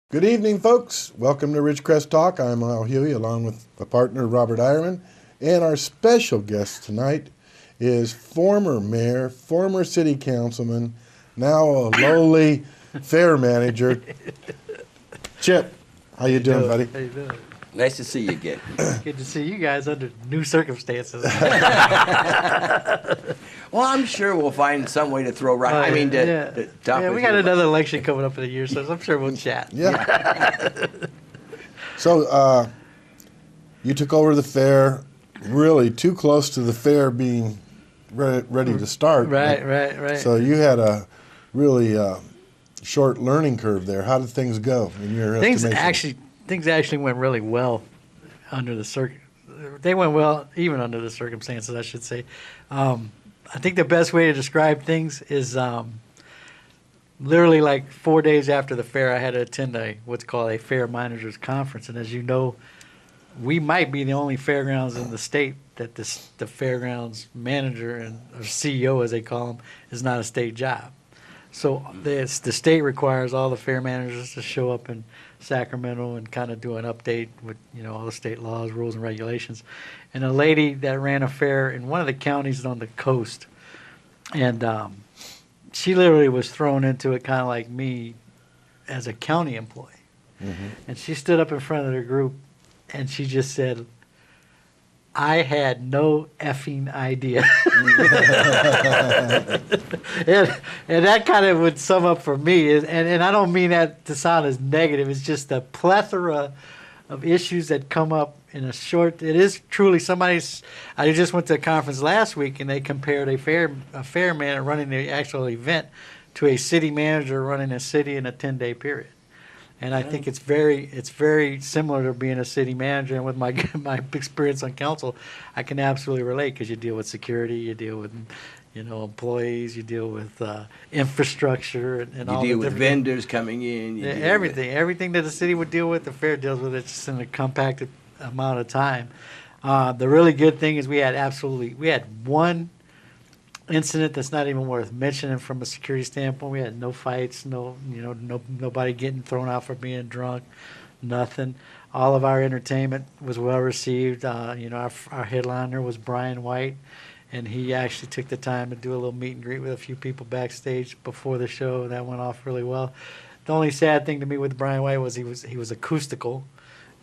Good evening, folks. Welcome to Ridgecrest Talk. I'm Huey, along with my partner, Robert Eierman. And our special guest tonight is former mayor, former city councilman, now a lowly fair manager, Chip. How you doing, buddy? How you doing? Nice to see you again. Good to see you guys under new circumstances. Well, I'm sure we'll find some way to throw right. I mean, to talk we with got you another election coming up in a year, so I'm sure we'll chat. Yeah. So, you took over the fair, really too close to the fair being ready to start. Right. So you had a really short learning curve there. How did things go in your estimation? Things actually went really well under the They went well even under the circumstances, I should say. I think the best way to describe things is literally like 4 days after the fair, I had to attend what's called a fair managers conference. And as you know, we might be the only fairgrounds in the state that the fairgrounds manager or CEO, as they call them, is not a state job. So the state requires all the fair managers to show up in Sacramento and kind of do an update with all the state laws, rules, and regulations. And a lady that ran a fair in one of the counties on the coast, and she literally was thrown into it kind of like me as a county employee. Mm-hmm. And she stood up in front of the group and she just said, "I had no effing idea." and that kind of would sum up for me. And I don't mean that to sound as negative. It's just a plethora of issues that come up in a short. It is truly somebody's. I just went to a conference last week and they compared a fairman running the actual event to a city manager running a city in a 10-day period. And I think it's very similar to being a city manager. And with my experience on council, I can absolutely relate because you deal with security, you deal with employees, you deal with infrastructure, and all. You deal with vendors coming in. Everything that the city would deal with, the fair deals with it just in a compacted amount of time. The really good thing is we had one incident that's not even worth mentioning from a security standpoint. We had no fights, nobody getting thrown out for being drunk, nothing. All of our entertainment was well received. Our headliner was Brian White, and he actually took the time to do a little meet and greet with a few people backstage before the show. That went off really well. The only sad thing to me with Brian White was he was acoustical,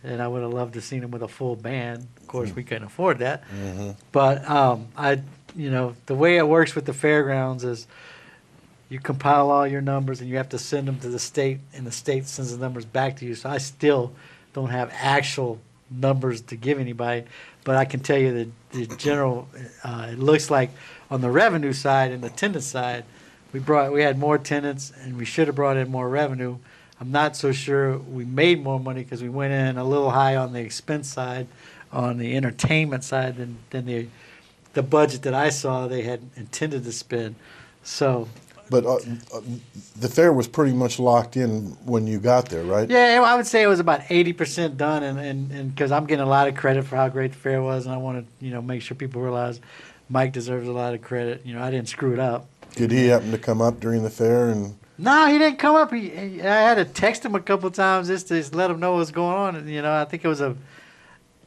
and I would have loved to have seen him with a full band. Of course, we couldn't afford that. Mm-hmm. But the way it works with the fairgrounds is you compile all your numbers and you have to send them to the state, and the state sends the numbers back to you. So I still don't have actual numbers to give anybody, but I can tell you that the general, it looks like on the revenue side and the attendance side, we had more attendance and we should have brought in more revenue. I'm not so sure we made more money because we went in a little high on the expense side, on the entertainment side than the budget that I saw they had intended to spend. So, but the fair was pretty much locked in when you got there, right? Yeah, I would say it was about 80% done, and because I'm getting a lot of credit for how great the fair was, and I want to make sure people realize Mike deserves a lot of credit. I didn't screw it up. Did he happen to come up during the fair? And no, he didn't come up. I had to text him a couple of times just to let him know what's going on. And, I think it was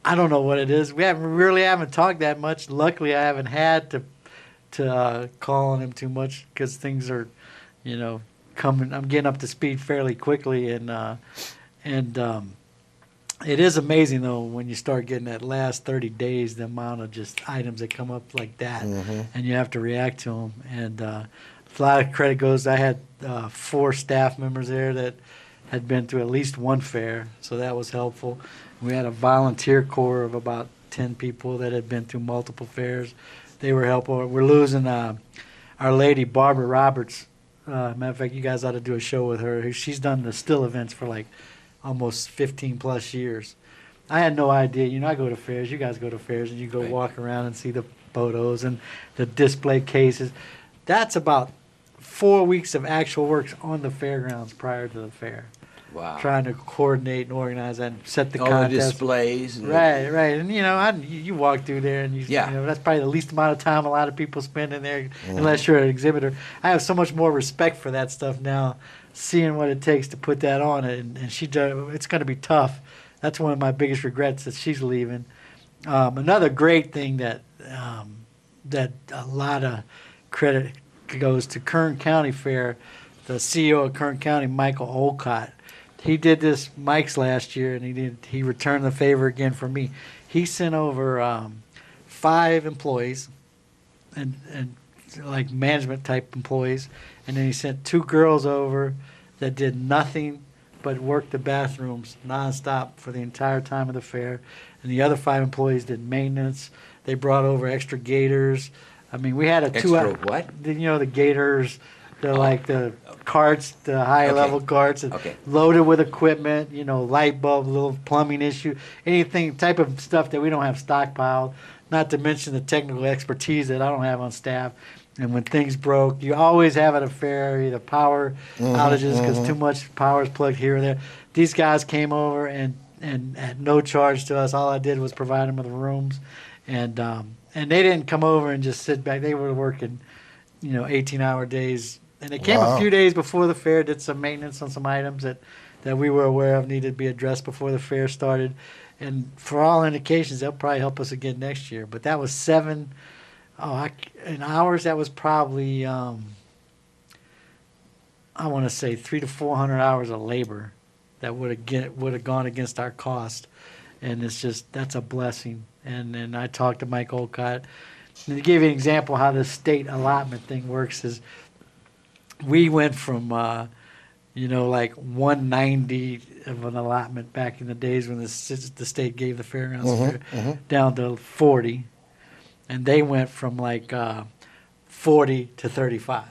I don't know what it is. We haven't talked that much. Luckily, I haven't had to call on him too much because things are, coming. I'm getting up to speed fairly quickly, and it is amazing though when you start getting that last 30 days, the amount of just items that come up like that, mm-hmm. and you have to react to them. And a lot of credit goes. I had 4 staff members there that had been through at least one fair, so that was helpful. We had a volunteer corps of about 10 people that had been through multiple fairs. They were helpful. We're losing our lady, Barbara Roberts. Matter of fact, you guys ought to do a show with her. She's done the still events for like almost 15 plus years. I had no idea. I go to fairs. You guys go to fairs, and you go walk around and see the photos and the display cases. That's about 4 weeks of actual work on the fairgrounds prior to the fair. Wow. trying to coordinate and organize and set the All the contest. displays. And Right, right. And, you know, you walk through there and Yeah. you know, that's probably the least amount of time a lot of people spend in there unless you're an exhibitor. I have so much more respect for that stuff now, seeing what it takes to put that on. And she does, it's going to be tough. That's one of my biggest regrets that she's leaving. Another great thing that a lot of credit goes to Kern County Fair, the CEO of Kern County, Michael Olcott. He did this Mike's last year, and he returned the favor again for me. He sent over 5 employees, and like management type employees, and then he sent 2 girls over that did nothing but work the bathrooms nonstop for the entire time of the fair, and the other 5 employees did maintenance. They brought over extra gators. I mean, we had a Extra what? You know, the gators, like the carts, the high level carts, loaded with equipment. You know, light bulb, little plumbing issue, anything type of stuff that we don't have stockpiled. Not to mention the technical expertise that I don't have on staff. And when things broke, you always have at a fair either power outages because too much power is plugged here or there. These guys came over and at no charge to us. All I did was provide them with rooms, and they didn't come over and just sit back. They were working, you know, 18-hour days. And they came a few days before the fair, did some maintenance on some items that we were aware of needed to be addressed before the fair started. And for all indications, they'll probably help us again next year. But that was 7 in hours. That was probably, I want to say 300 to 400 hours of labor that would have gone against our cost. And it's just, that's a blessing. And I talked to Mike Olcott. And to give you an example how the state allotment thing works is we went from, like 190 of an allotment back in the days when the state gave the fairgrounds down to 40. And they went from like 40 to 35.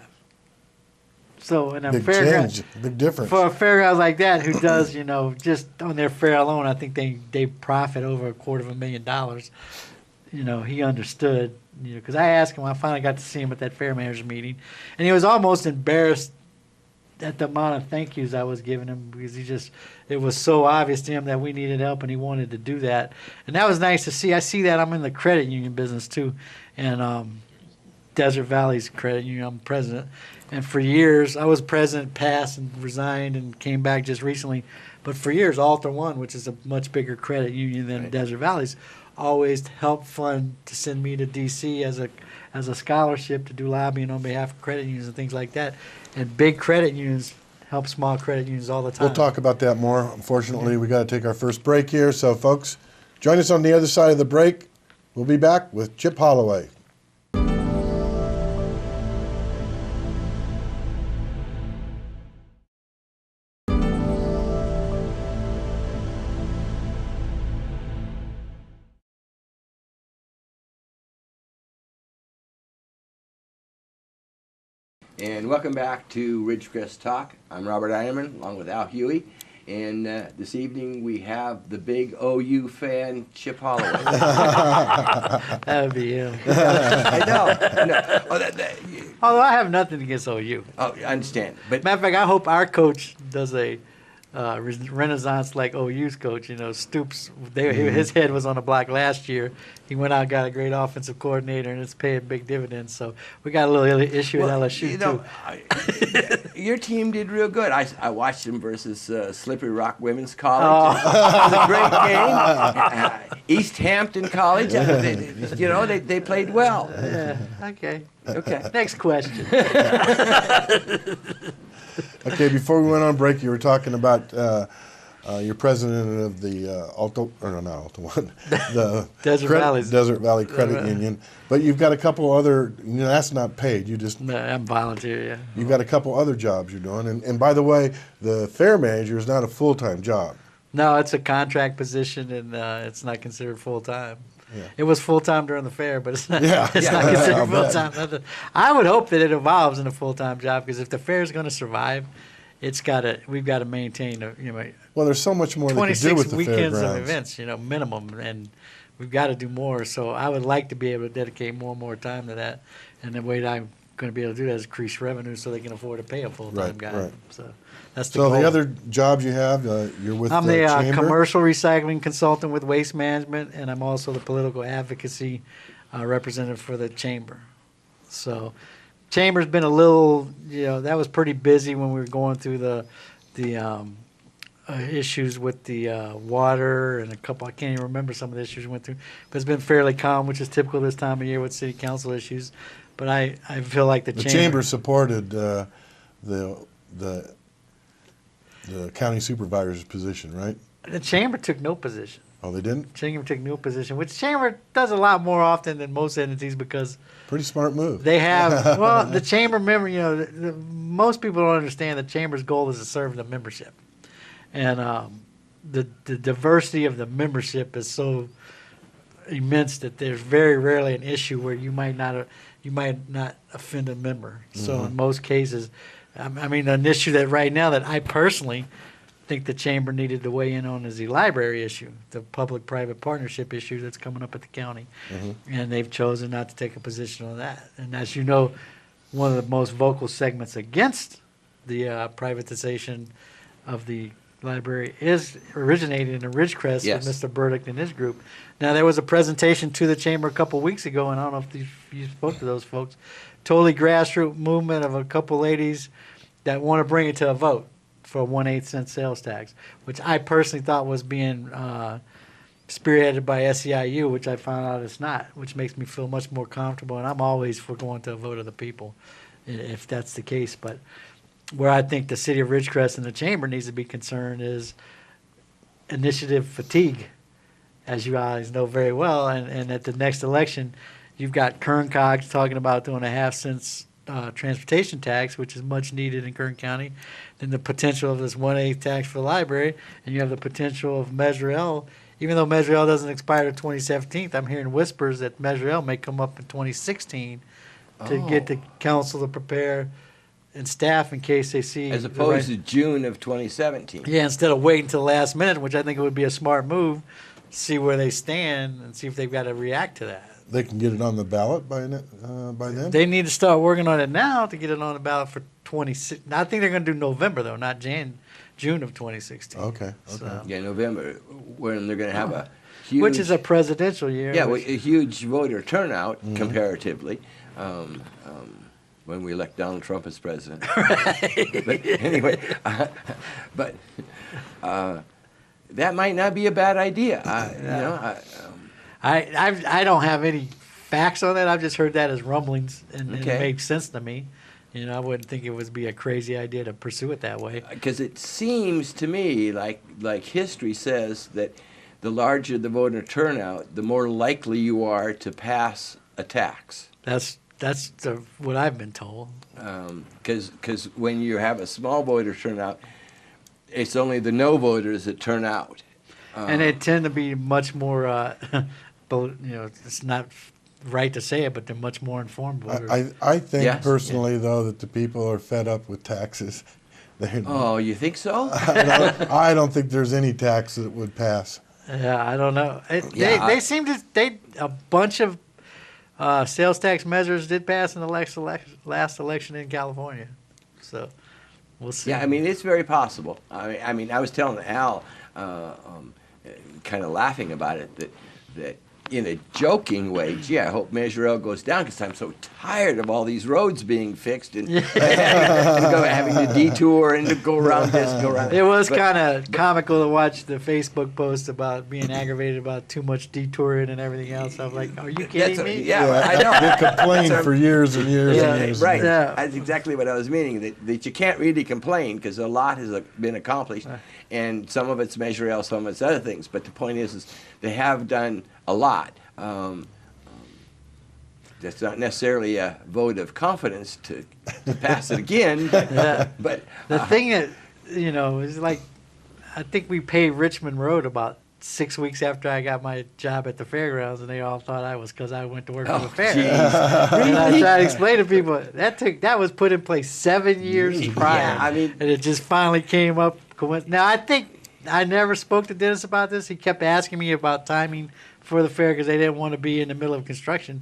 So in a fairground, big difference. For a fairground like that, who does, just on their fair alone, I think they profit over $250,000. He understood, because I asked him, I finally got to see him at that fair managers meeting, and he was almost embarrassed at the amount of thank yous I was giving him, because it was so obvious to him that we needed help and he wanted to do that. And that was nice to see. I see that. I'm in the credit union business too, and Desert Valley's credit union, I'm president. And for years, I was president, passed and resigned and came back just recently. But for years, Alter One, which is a much bigger credit union than Desert Valley's, always helped fund to send me to D.C. as a scholarship to do lobbying on behalf of credit unions and things like that. And big credit unions help small credit unions all the time. We'll talk about that more. Unfortunately, we got to take our first break here. So, folks, join us on the other side of the break. We'll be back with Chip Holloway. And welcome back to Ridgecrest Talk. I'm Robert Eierman, along with Huey. And this evening we have the big OU fan, Chip Holloway. That would be him. I know. Although I have nothing against OU. Oh, I understand. But matter of fact, I hope our coach does a renaissance like OU's coach. Stoops, his head was on the block last year. He went out and got a great offensive coordinator, and it's paying big dividends. So we got a little issue at LSU, too. Your team did real good. I watched them versus Slippery Rock Women's College. It was a great game. East Hampton College, they played well. Yeah, okay. Okay. Next question. Okay, before we went on break, you were talking about you're president of the the Desert Valley Credit Union, but you've got a couple other. That's not paid. You just. No, I'm volunteer. Yeah. You've got a couple other jobs you're doing, and by the way, the fair manager is not a full-time job. No, it's a contract position, and it's not considered full-time. Yeah. It was full-time during the fair, but it's not, not I'll considered full-time. I would hope that it evolves in a full-time job, because if the fair is going to survive, we've got to maintain well, there's so much more 26 they can do with the weekends fairgrounds. of events, minimum, and we've got to do more. So I would like to be able to dedicate more and more time to that. And the way that going to be able to do that is increase revenue so they can afford to pay a full-time guy. Right. So that's the So goal. the other jobs you have, you're with I'm the the chamber? commercial recycling consultant with Waste Management, and I'm also the political advocacy representative for the chamber. So chamber's been a little, that was pretty busy when we were going through the issues with the water and a couple, I can't even remember some of the issues we went through, but it's been fairly calm, which is typical this time of year with city council issues. But I feel like the chamber supported the county supervisor's position, right? The chamber took no position. Oh, they didn't? Chamber took no position, which chamber does a lot more often than most entities because pretty smart move. they have, well, the chamber member, most people don't understand the chamber's goal is to serve the membership. And the diversity of the membership is so immense that there's very rarely an issue where you might not offend a member. So in most cases, I mean, an issue that right now that I personally think the chamber needed to weigh in on is the library issue, the public-private partnership issue that's coming up at the county. And they've chosen not to take a position on that. And as you know, one of the most vocal segments against the privatization of the library is originated in Ridgecrest with Mr. Burdick and his group. Now, there was a presentation to the chamber a couple weeks ago, and I don't know if you spoke to those folks. Totally grassroots movement of a couple ladies that want to bring it to a vote for a 1/8 cent sales tax, which I personally thought was being spearheaded by SEIU, which I found out it's not, which makes me feel much more comfortable. And I'm always for going to a vote of the people, if that's the case. But where I think the city of Ridgecrest and the chamber needs to be concerned is initiative fatigue, as you guys know very well. And at the next election, you've got Kern Cogs talking about doing a 1/2 cent transportation tax, which is much needed in Kern County. Then the potential of this 1/8 tax for the library, and you have the potential of Measure L. Even though Measure L doesn't expire to 2017, I'm hearing whispers that Measure L may come up in 2016 to get the council to prepare and staff in case they see. As opposed to June of 2017. Yeah, instead of waiting till the last minute, which I think it would be a smart move, see where they stand and see if they've got to react to that. They can get it on the ballot by then? They need to start working on it now to get it on the ballot for 26. I think they're going to do November, though, not June of 2016. Okay. So, Yeah, November, when they're going to have a huge... which is a presidential year. Yeah, a huge voter turnout, comparatively, when we elect Donald Trump as president. Right. But anyway, that might not be a bad idea. I don't have any facts on that. I've just heard that as rumblings, and it Okay. makes sense to me. I wouldn't think it would be a crazy idea to pursue it that way. Because it seems to me like history says that the larger the voter turnout, the more likely you are to pass a tax. That's what I've been told. Because when you have a small voter turnout, it's only the no voters that turn out. And they tend to be much more, it's not right to say it, but they're much more informed voters. I think Yes. personally, though, that the people are fed up with taxes. Oh, you think so? I don't think there's any tax that would pass. Yeah, I don't know. Yeah, They seem to, a bunch of sales tax measures did pass in the last election in California. So we'll see. Yeah, I mean, it's very possible. I mean, I was telling Al, kind of laughing about it, that in a joking way, gee, I hope Measure L goes down because I'm so tired of all these roads being fixed and having to detour and to go around this, go around that. It was But- kind of comical to watch the Facebook post about being aggravated about too much detouring and everything else. I'm like, are you kidding me? Yeah, I know. They complained for years and years and years. Right. Yeah. That's exactly what I was meaning, that you can't really complain because a lot has been accomplished, and some of it's Measure L, some of it's other things. But the point is they have done a lot. That's not necessarily a vote of confidence to pass it again, but The thing that, is like, I think we paved Richmond Road about 6 weeks after I got my job at the fairgrounds, and they all thought I was because I went to work for the fair. And I try to explain to people that was put in place 7 years prior. Yeah, I mean- and it just finally came up. Now I think I never spoke to Dennis about this. He kept asking me about timing for the fair because they didn't want to be in the middle of construction,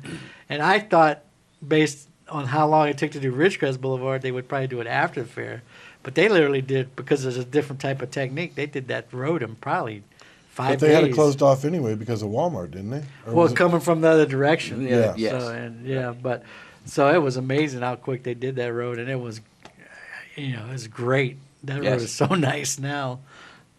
and I thought, based on how long it took to do Ridgecrest Boulevard, they would probably do it after the fair. But they literally did, because there's a different type of technique, they did that road in probably 5 But they days. had it closed off anyway because of Walmart, didn't they? Or Well, was it- coming from the other direction. Yeah. Yes. So it was amazing how quick they did that road, and it was, it was great. That Yes. road is so nice now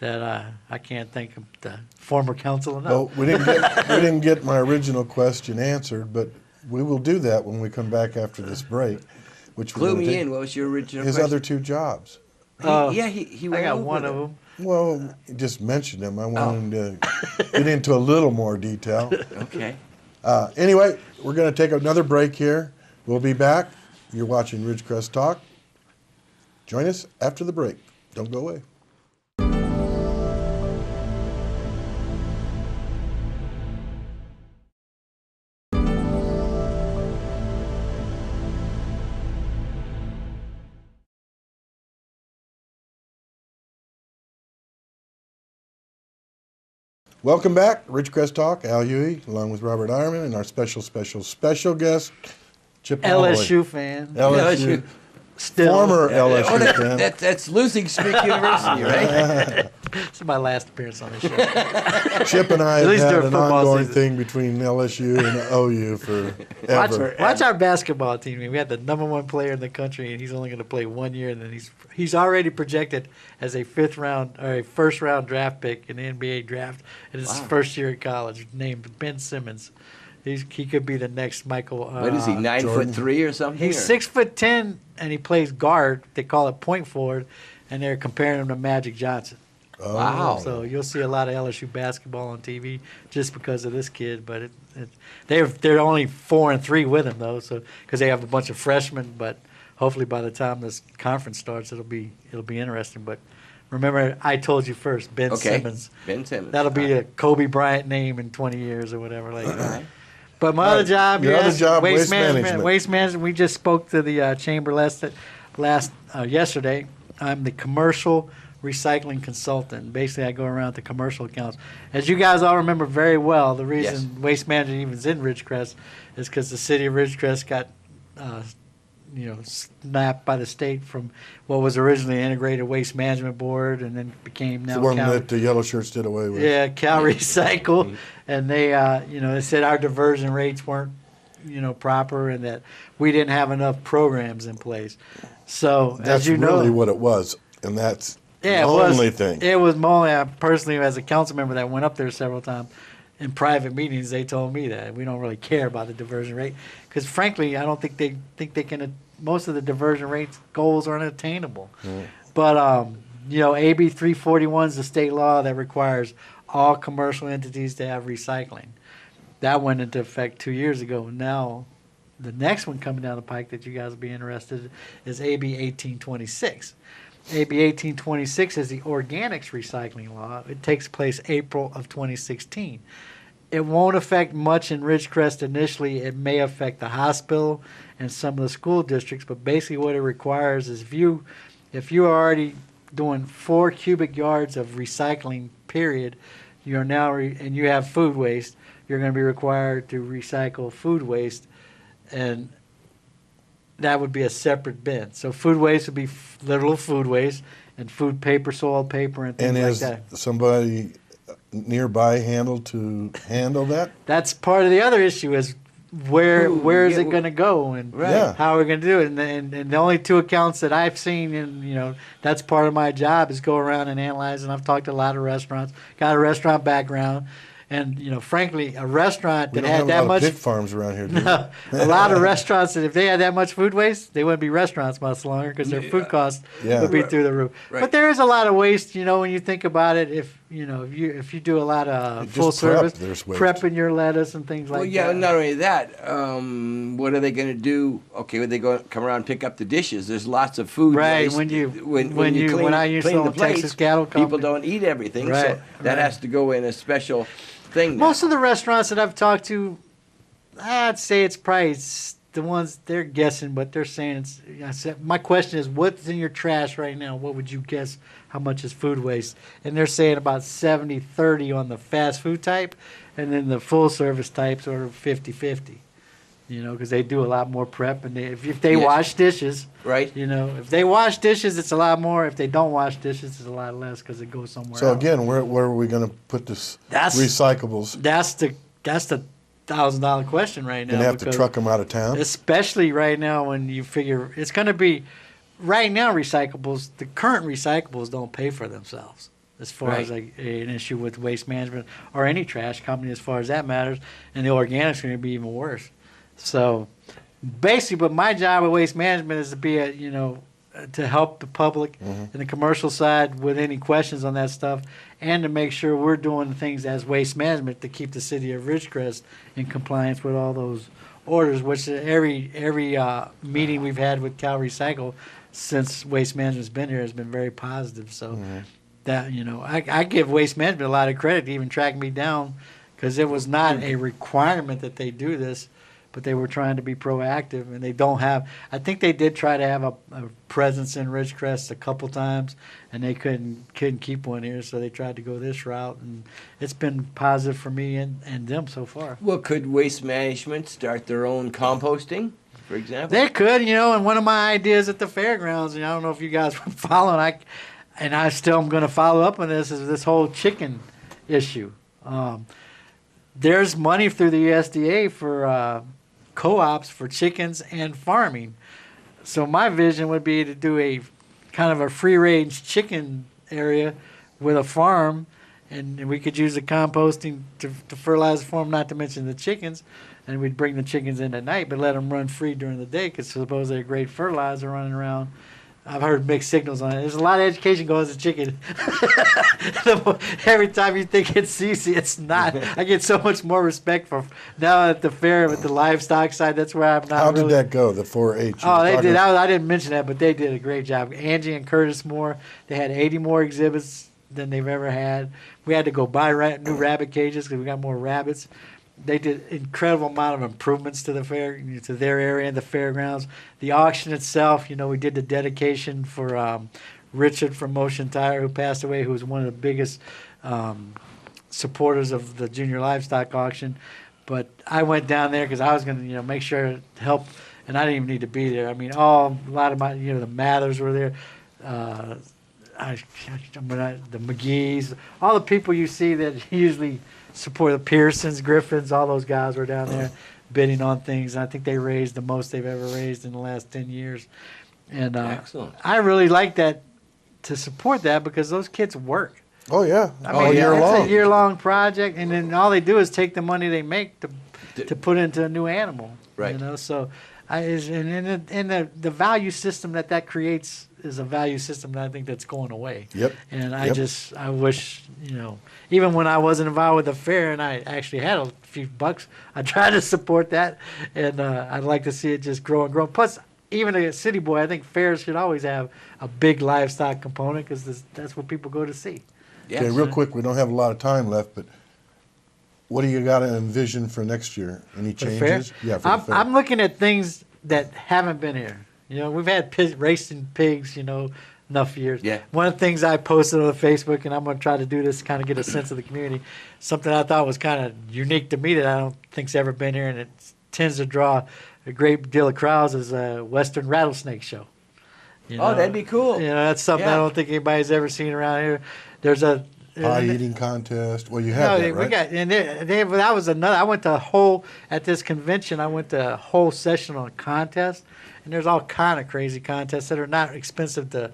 that I can't thank the former council enough. Well, we didn't get my original question answered, but we will do that when we come back after this break. Which we're Clue gonna me take- in. What was your original His question? other two jobs. He I went got over one of them. them. Well, you just mentioned them. I wanted to get into a little more detail. Okay. Anyway, we're going to take another break here. We'll be back. You're watching Ridgecrest Talk. Join us after the break. Don't go away. Welcome back, Ridgecrest Talk. Al Huey, along with Robert Eierman, and our special guest, Chip Holloway. LSU fan. LSU. Still. Former Oh, LSU fan. that's Losing Streak University, right? This is my last appearance on the show. Chip and I At have least had during an football ongoing season. thing between LSU and OU forever. Watch our basketball team. We had the #1 player in the country, and he's only going to play 1 year, and then he's already projected as a first round draft pick in the NBA draft in his first year at college. Named Ben Simmons. He could be the next Michael. What is he, 9'3" or something? He's or? 6'10", and he plays guard. They call it point forward, and they're comparing him to Magic Johnson. Oh. Wow. So you'll see a lot of LSU basketball on TV just because of this kid. But they're only 4-3 with him though, so because they have a bunch of freshmen. But hopefully by the time this conference starts, it'll be interesting. But remember, I told you first, Ben Simmons. Ben Simmons. That'll be a Kobe Bryant name in 20 years or whatever like that. But my other job, Your other job, waste management. management. Waste management. We just spoke to the chamber yesterday. I'm the commercial recycling consultant. Basically, I go around to commercial accounts. As you guys all remember very well, the reason waste management even is in Ridgecrest is because the city of Ridgecrest got snapped by the state from what was originally Integrated Waste Management Board, and then became now The one Cal- that the yellow shirts did away with. yeah, Cal Recycle, and they they said our diversion rates weren't proper, and that we didn't have enough programs in place. So That's as you know, really what it was, and that's yeah, the it was, only thing. It was only personally as a council member that went up there several times. In private meetings, they told me that we don't really care about the diversion rate because, frankly, I don't think they can. Most of the diversion rates goals aren't attainable. But AB 341 is the state law that requires all commercial entities to have recycling. That went into effect 2 years ago. Now, the next one coming down the pike that you guys will be interested in is AB 1826. AB 1826 is the organics recycling law. It takes place April of 2016. It won't affect much in Ridgecrest initially. It may affect the hospital and some of the school districts, but basically what it requires is if you are already doing 4 cubic yards of recycling, period, you are now and you have food waste, you're going to be required to recycle food waste, and that would be a separate bin. So food waste would be literal food waste, and food paper, soiled paper, and things And like is that. somebody nearby handle that? That's part of the other issue is where is it going to go, and Yeah. how are we going to do it? And the only 2 accounts that I've seen, and that's part of my job, is go around and analyze. And I've talked to a lot of restaurants, got a restaurant background, and frankly, a restaurant We that don't had have a that lot much of pig farms around here, do we? a lot of restaurants that if they had that much food waste, they wouldn't be restaurants much longer because their food costs Yeah. would be through the roof. Right. But there is a lot of waste, when you think about it. If you do a lot of Just full service, there's waste. prepping your lettuce and things like Well, yeah, that. not only that, what are they going to do? Okay, when they come around and pick up the dishes, there's lots of food Right, waste. when Clean I used to the own Texas plates, Cattle people Company. don't eat everything, Right, so that right. has to go in a special thing. Most of the restaurants that I've talked to, I'd say it's probably the ones they're guessing, but they're saying it's. I said, my question is, what's in your trash right now? What would you guess? How much is food waste? And they're saying about 70-30 on the fast food type, and then the full service types are 50-50. You know, because they do a lot more prep, and if they Yes. wash dishes, Right. you know, if they wash dishes, it's a lot more. If they don't wash dishes, it's a lot less because it goes somewhere So else. again, where are we going to put this That's- recyclables? That's the $1,000 question right now. Going to have to because truck them out of town? especially right now when you figure it's going to be right now recyclables. The current recyclables don't pay for themselves as far as Right. an issue with waste management or any trash company as far as that matters, and the organics are going to be even worse. So basically, but my job with waste management is to be to help the public and the commercial side with any questions on that stuff, and to make sure we're doing things as waste management to keep the city of Ridgecrest in compliance with all those orders, which every meeting we've had with Cal Recycle since Waste Management's been here has been very positive. So that, I give Waste Management a lot of credit to even track me down, because it was not a requirement that they do this, but they were trying to be proactive, and they don't have. I think they did try to have a presence in Ridgecrest a couple times, and they couldn't keep one here, so they tried to go this route, and it's been positive for me and them so far. Well, could Waste Management start their own composting, for example? They could, and one of my ideas at the fairgrounds, and I don't know if you guys were following, I still am going to follow up on this, is this whole chicken issue. There's money through the USDA for co-ops for chickens and farming. So my vision would be to do a kind of a free-range chicken area with a farm, and we could use the composting to fertilize the farm, not to mention the chickens, and we'd bring the chickens in at night, but let them run free during the day, because suppose they're great fertilizer running around. I've heard mixed signals on it. There's a lot of education goes to chicken. Every time you think it's easy, it's not. I get so much more respect for now at the fair with the livestock side. That's where I'm not. How did really, that go, the 4-H? Oh, they did. I didn't mention that, but they did a great job. Angie and Curtis Moore, they had 80 more exhibits than they've ever had. We had to go buy new rabbit cages because we got more rabbits. They did incredible amount of improvements to the fair, to their area and the fairgrounds. The auction itself, we did the dedication for Richard from Motion Tire, who passed away, who was one of the biggest supporters of the junior livestock auction. But I went down there because I was going to, make sure to help, and I didn't even need to be there. I mean, a lot of my, the Mathers were there. The McGee's, all the people you see that usually support the Pearsons, Griffins, all those guys were down there bidding on things. And I think they raised the most they've ever raised in the last 10 years. And Excellent. I really like that, to support that, because those kids work. Oh, yeah. I All mean, year it's long. a year-long project, and then all they do is take the money they make to put into a new animal. Right. So the value system that creates is a value system that I think that's going away. Yep. And I Yep. I wish, even when I wasn't involved with the fair and I actually had a few bucks, I tried to support that, and I'd like to see it just grow and grow. Plus, even a city boy, I think fairs should always have a big livestock component, because that's what people go to see. Yes. Okay, real quick, we don't have a lot of time left, but what do you got to envision for next year? Any For the fair? changes? Yeah, for the fair. I'm looking at things that haven't been here. We've had racing pigs, enough years. Yeah. One of the things I posted on Facebook, and I'm going to try to do this, kind of get a sense of the community, something I thought was kind of unique to me that I don't think's ever been here, and it tends to draw a great deal of crowds, is a Western rattlesnake show. Oh, that'd be cool. That's something I Yeah. don't think anybody's ever seen around here. There's a Pie eating contest. Well, you have that, right? we got, and that was another. I went to at this convention. I went to a whole session on contest, and there's all kind of crazy contests that are not expensive to.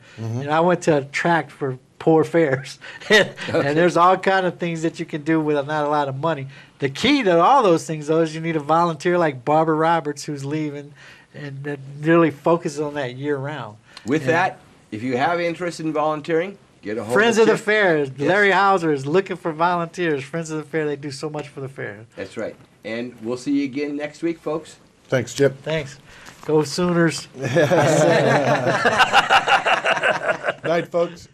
I went to a tract for poor fairs, and there's all kind of things that you can do with not a lot of money. The key to all those things, though, is you need a volunteer like Barbara Roberts, who's leaving, and that really focuses on that year round. With that, if you have interest in volunteering, get a hold Friends of of the Chip. Fair. Yes. Larry Hauser is looking for volunteers. Friends of the Fair, they do so much for the fair. That's right. And we'll see you again next week, folks. Thanks, Chip. Thanks. Go Sooners. Night, folks.